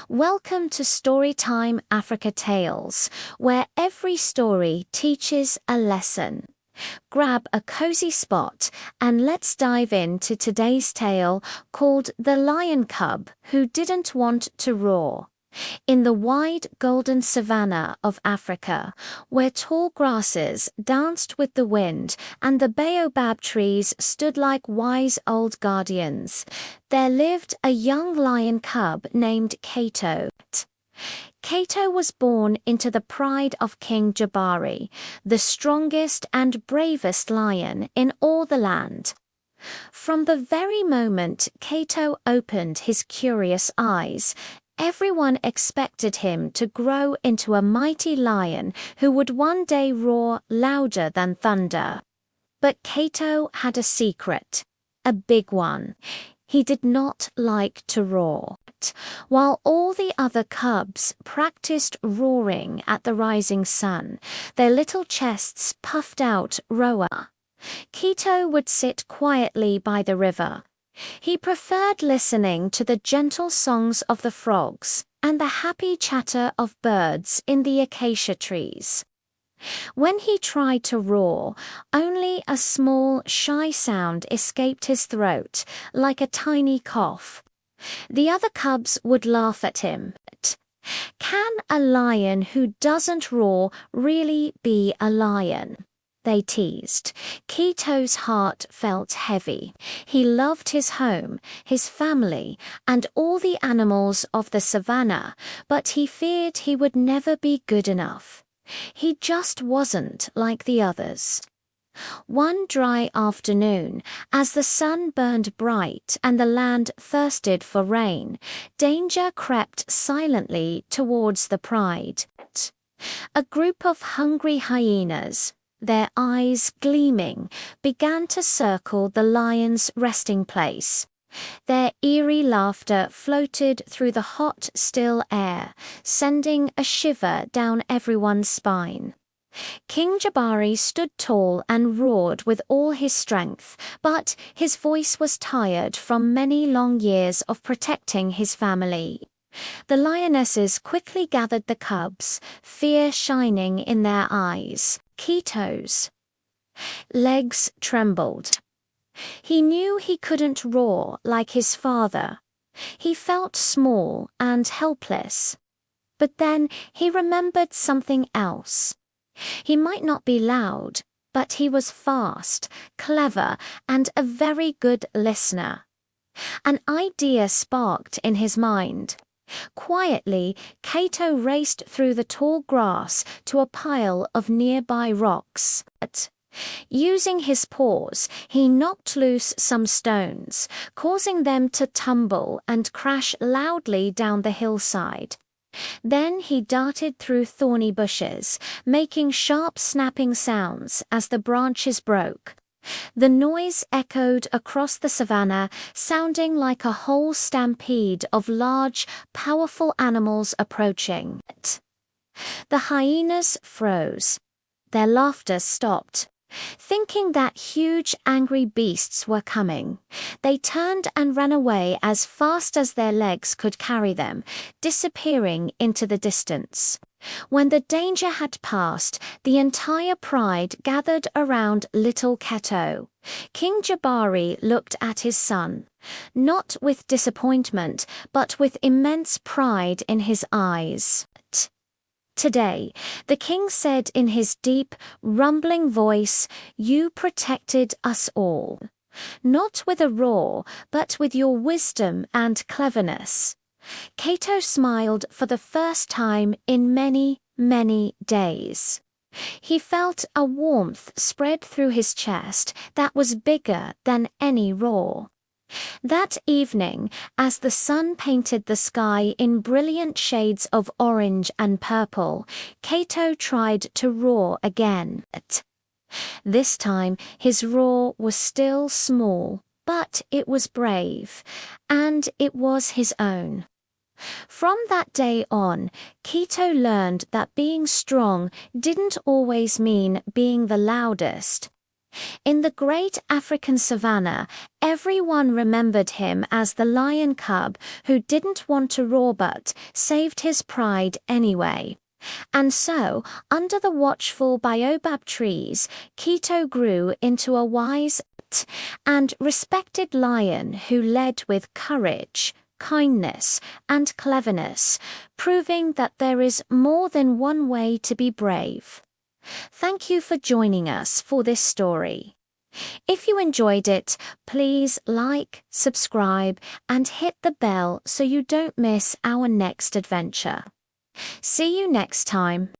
Welcome to Storytime Africa Tales, where every story teaches a lesson. Grab a cozy spot and let's dive into today's tale called The Lion Cub Who Didn't Want to Roar. In the wide golden savanna of Africa, where tall grasses danced with the wind and the baobab trees stood like wise old guardians, there lived a young lion cub named Kato. Kato was born into the pride of King Jabari, the strongest and bravest lion in all the land. From the very moment Kato opened his curious eyes, everyone expected him to grow into a mighty lion who would one day roar louder than thunder. But Kato had a secret, a big one. He did not like to roar. While all the other cubs practiced roaring at the rising sun, their little chests puffed out roar. Kato would sit quietly by the river. He preferred listening to the gentle songs of the frogs and the happy chatter of birds in the acacia trees. When he tried to roar, only a small, shy sound escaped his throat, like a tiny cough. The other cubs would laugh at him. Can a lion who doesn't roar really be a lion? They teased. Kato's heart felt heavy. He loved his home, his family, and all the animals of the savannah, but he feared he would never be good enough. He just wasn't like the others. One dry afternoon, as the sun burned bright and the land thirsted for rain, danger crept silently towards the pride. A group of hungry hyenas, their eyes gleaming, began to circle the lion's resting place. Their eerie laughter floated through the hot, still air, sending a shiver down everyone's spine. King Jabari stood tall and roared with all his strength, but his voice was tired from many long years of protecting his family. The lionesses quickly gathered the cubs, fear shining in their eyes. Kato's legs trembled. He knew he couldn't roar like his father. He felt small and helpless. But then he remembered something else. He might not be loud, but he was fast, clever, and a very good listener. An idea sparked in his mind. Quietly, Kato raced through the tall grass to a pile of nearby rocks. Using his paws, he knocked loose some stones, causing them to tumble and crash loudly down the hillside. Then he darted through thorny bushes, making sharp snapping sounds as the branches broke. The noise echoed across the savannah, sounding like a whole stampede of large, powerful animals approaching. The hyenas froze. Their laughter stopped. Thinking that huge, angry beasts were coming, they turned and ran away as fast as their legs could carry them, disappearing into the distance. When the danger had passed, the entire pride gathered around little Kato. King Jabari looked at his son, not with disappointment, but with immense pride in his eyes. Today, the king said in his deep, rumbling voice, "You protected us all. Not with a roar, but with your wisdom and cleverness." Kato smiled for the first time in many, many days. He felt a warmth spread through his chest that was bigger than any roar. That evening, as the sun painted the sky in brilliant shades of orange and purple, Kato tried to roar again. This time, his roar was still small, but it was brave, and it was his own. From that day on, Kato learned that being strong didn't always mean being the loudest. In the great African savanna, everyone remembered him as the lion cub who didn't want to roar but saved his pride anyway. And so, under the watchful baobab trees, Quito grew into a wise and respected lion who led with courage, kindness, and cleverness, proving that there is more than one way to be brave. Thank you for joining us for this story. If you enjoyed it, please like, subscribe, and hit the bell so you don't miss our next adventure. See you next time.